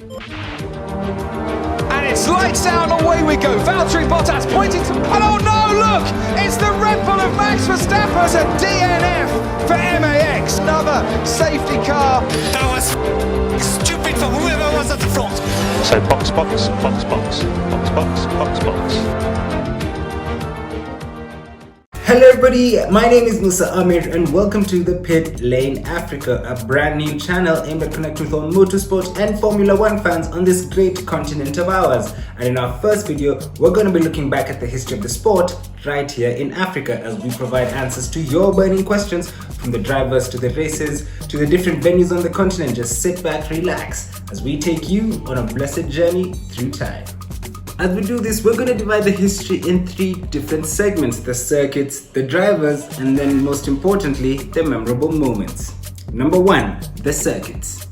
And it's lights out and away we go. Valtteri Bottas pointing to... Oh no, look! It's the Red Bull of Max Verstappen. It's a DNF for MAX. Another safety car. That was stupid for whoever was at the front. So box, box, box, box, box, box, box, box. Hello everybody, my name is Musa Amir and welcome to the Pit Lane Africa, a brand new channel aimed at connecting with all motorsport and Formula One fans on this great continent of ours. And in our first video, we're going to be looking back at the history of the sport right here in Africa as we provide answers to your burning questions from the drivers to the races to the different venues on the continent. Just sit back, relax as we take you on a blessed journey through time. As we do this, we're going to divide the history in three different segments: the circuits, the drivers, and then most importantly, the memorable moments. Number 1, the circuits.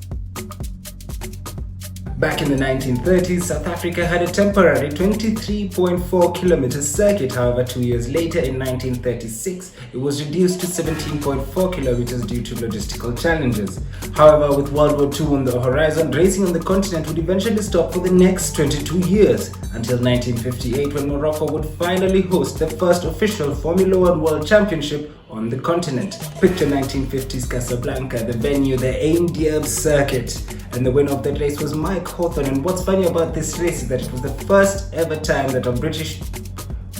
Back in the 1930s, South Africa had a temporary 23.4 kilometer circuit. However, 2 years later, in 1936, it was reduced to 17.4 kilometers due to logistical challenges. However, with World War II on the horizon, racing on the continent would eventually stop for the next 22 years, until 1958 when Morocco would finally host the first official Formula One World Championship on the continent. Picture 1950s Casablanca, the venue, the Ain Diab circuit, and the winner of that race was Mike Hawthorne. And what's funny about this race is that it was the first ever time that a British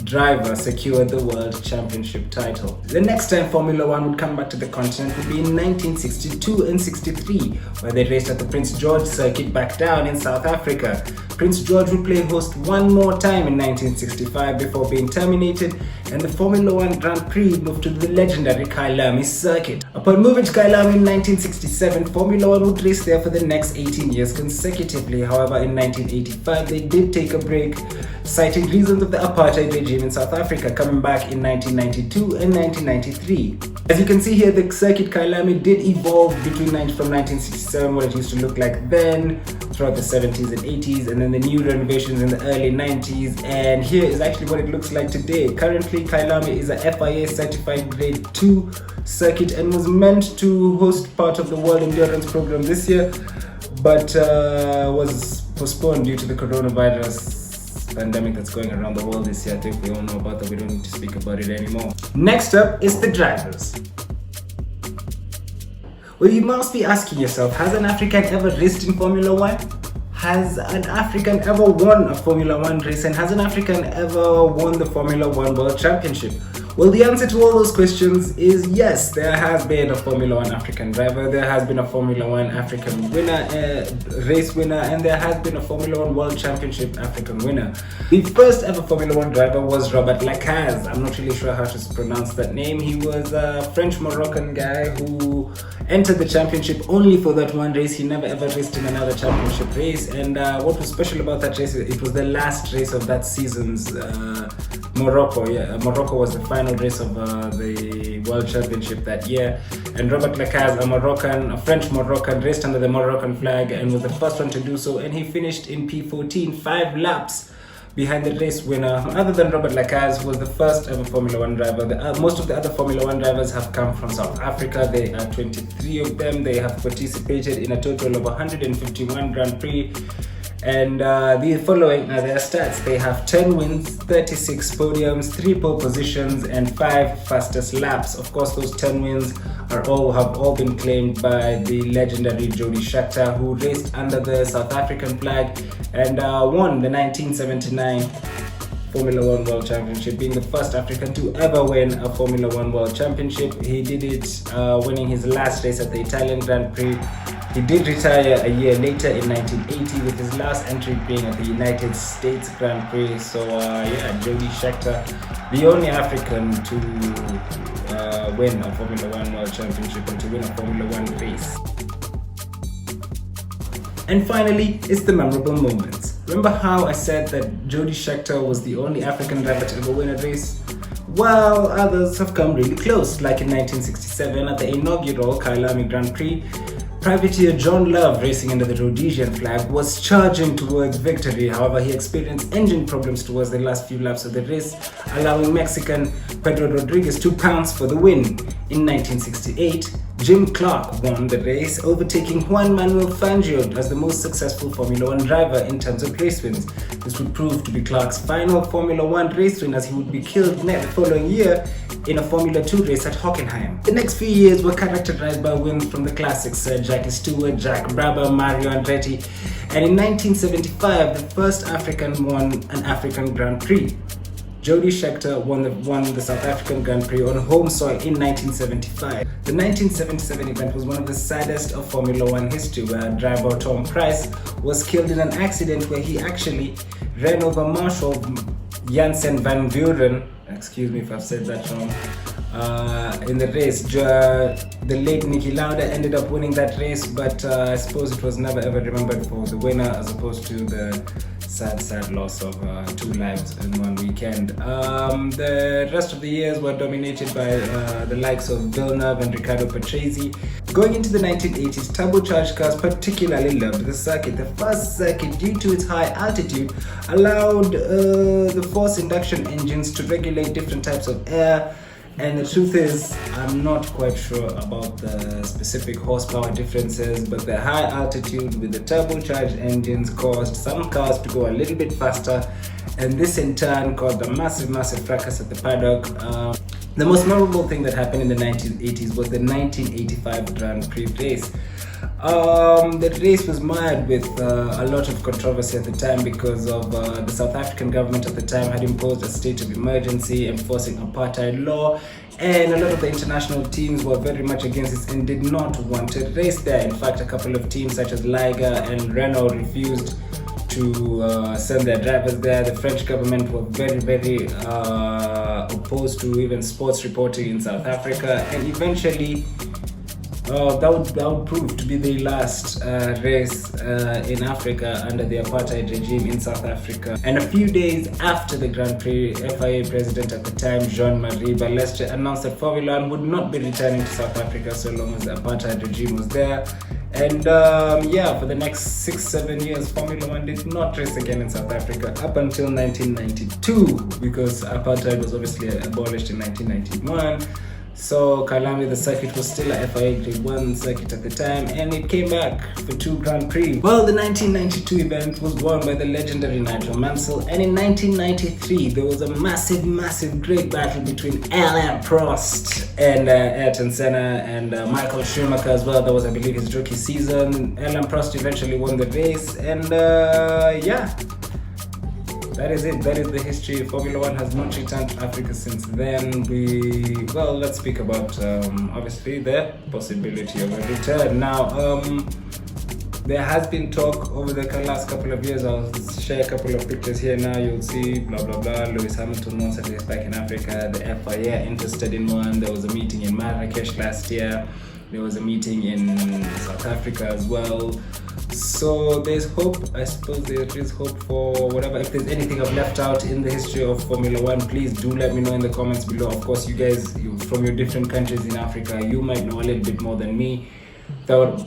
driver secured the World Championship title. The next time Formula One would come back to the continent would be in 1962 and 63, where they raced at the Prince George circuit back down in South Africa. Prince George would play host one more time in 1965 before being terminated, and the Formula One Grand Prix moved to the legendary Kyalami circuit. Upon moving to Kyalami in 1967, Formula One would race there for the next 18 years consecutively. However, in 1985 they did take a break, citing reasons of the apartheid regime in South Africa, coming back in 1992 and 1993. As you can see here, the circuit Kyalami did evolve from 1967, what it used to look like then, throughout the 70s and 80s, and then the new renovations in the early 90s, and here is actually what it looks like today. Currently, Kyalami is a FIA certified grade 2 circuit and was meant to host part of the World Endurance Program this year, but was postponed due to the coronavirus pandemic that's going around the world this year. I think we all know about that, we don't need to speak about it anymore. Next up is the drivers. Well, you must be asking yourself, has an African ever raced in Formula One? Has an African ever won a Formula One race? And has an African ever won the Formula One World Championship? Well, the answer to all those questions is yes. There has been a Formula One African driver, there has been a Formula One African winner, race winner, and there has been a Formula One World Championship African winner. The first ever Formula One driver was Robert Lacaze. I'm not really sure how to pronounce that name. He was a French-Moroccan guy who entered the championship only for that one race. He never ever raced in another championship race, and what was special about that race, it was the last race of that season's Morocco. Morocco was the final race of the World Championship that year, and Robert Lacaze, a French-Moroccan, raced under the Moroccan flag and was the first one to do so, and he finished in P14, 5 laps behind the race winner. Other than Robert Lacaze, was the first ever Formula One driver. Most of the other Formula One drivers have come from South Africa. There are 23 of them. They have participated in a total of 151 Grand Prix. And the following are their stats. They have 10 wins, 36 podiums, 3 pole positions, and 5 fastest laps. Of course, those 10 wins have all been claimed by the legendary Jody Scheckter, who raced under the South African flag and won the 1979 Formula One World Championship, being the first African to ever win a Formula One World Championship. He did it winning his last race at the Italian Grand Prix. He did retire a year later in 1980, with his last entry being at the United States Grand Prix. So Jody Scheckter, the only African to win a Formula One World Championship and to win a Formula One race. And finally, it's the memorable moments. Remember how I said that Jody Scheckter was the only African driver to ever win a race? Well, others have come really close, like in 1967 at the inaugural Kyalami Grand Prix. Privateer John Love, racing under the Rhodesian flag, was charging towards victory. However, he experienced engine problems towards the last few laps of the race, allowing Mexican Pedro Rodriguez to pounce for the win. In 1968, Jim Clark won the race, overtaking Juan Manuel Fangio as the most successful Formula 1 driver in terms of race wins. This would prove to be Clark's final Formula 1 race win, as he would be killed the following year in a Formula 2 race at Hockenheim. The next few years were characterized by wins from the classics, Jackie Stewart, Jack Brabham, Mario Andretti, and in 1975 the first African won an African Grand Prix. Jody Scheckter won the South African Grand Prix on home soil in 1975. The 1977 event was one of the saddest of Formula 1 history, where driver Tom Price was killed in an accident where he actually ran over Marshal Jansen van Buren, excuse me if I've said that wrong, in the race. The late Niki Lauda ended up winning that race, but I suppose it was never ever remembered for the winner, as opposed to the sad loss of 2 lives in one weekend. The rest of the years were dominated by the likes of Villeneuve and Riccardo Patrese. Going into the 1980s, turbocharged cars particularly loved the circuit. The first circuit, due to its high altitude, allowed the forced induction engines to regulate different types of air. And the truth is, I'm not quite sure about the specific horsepower differences, but the high altitude with the turbocharged engines caused some cars to go a little bit faster, and this in turn caused a massive fracas at the paddock. The most memorable thing that happened in the 1980s was the 1985 Grand Prix race. The race was mired with a lot of controversy at the time, because of the South African government at the time had imposed a state of emergency enforcing apartheid law, and a lot of the international teams were very much against this and did not want to race there. In fact, a couple of teams such as Liger and Renault refused to send their drivers there. The French government were very opposed to even sports reporting in South Africa, and eventually that would prove to be the last race in Africa under the apartheid regime in South Africa. And a few days after the Grand Prix, FIA president at the time, Jean-Marie Balestre, announced that Formula 1 would not be returning to South Africa so long as the apartheid regime was there. And for the next 6-7 years, Formula 1 did not race again in South Africa up until 1992, because apartheid was obviously abolished in 1991. So Kalami, the circuit, was still a FIA Grade 1 circuit at the time, and it came back for 2 Grand Prix. Well, the 1992 event was won by the legendary Nigel Mansell, and in 1993 there was a massive great battle between Alain Prost and Ayrton Senna and Michael Schumacher as well. That was, I believe, his rookie season. Alain Prost eventually won the race, and that is it. That is the history. Formula 1 has not returned to Africa since then. Let's speak about obviously the possibility of a return. Now, there has been talk over the last couple of years. I'll share a couple of pictures here now. You'll see blah blah blah. Lewis Hamilton wants a race back in Africa. The FIA interested in one. There was a meeting in Marrakesh last year. There was a meeting in South Africa as well. So there's hope. I suppose there is hope for whatever. If there's anything I've left out in the history of Formula 1, please do let me know in the comments below. Of course, you guys from your different countries in Africa, you might know a little bit more than me.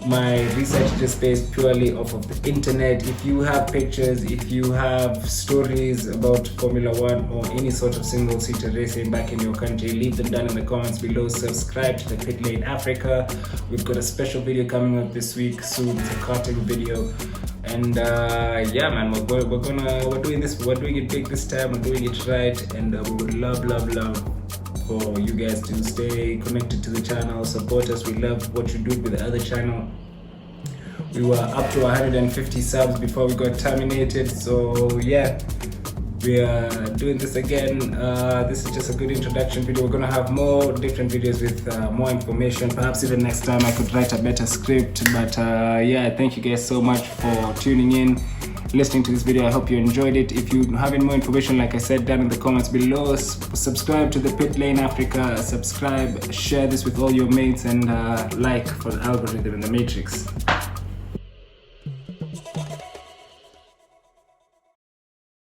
My research is based purely off of the internet. If you have pictures, if you have stories about Formula 1 or any sort of single-seater racing back in your country, leave them down in the comments below. Subscribe to the Pit Lane Africa. We've got a special video coming up this week soon. It's a karting video. And man, we're doing this. We're doing it big this time. We're doing it right, and we would love for you guys to stay connected to the channel, support us. We love what you do with the other channel. We were up to 150 subs before we got terminated, so yeah, we are doing this again. This is just a good introduction video. We're gonna have more different videos with more information. Perhaps even next time I could write a better script, but thank you guys so much for tuning in, listening to this video. I hope you enjoyed it. If you have any more information, like I said, down in the comments below. Subscribe to the Pit Lane Africa. Subscribe, share this with all your mates, and like for the algorithm in the matrix.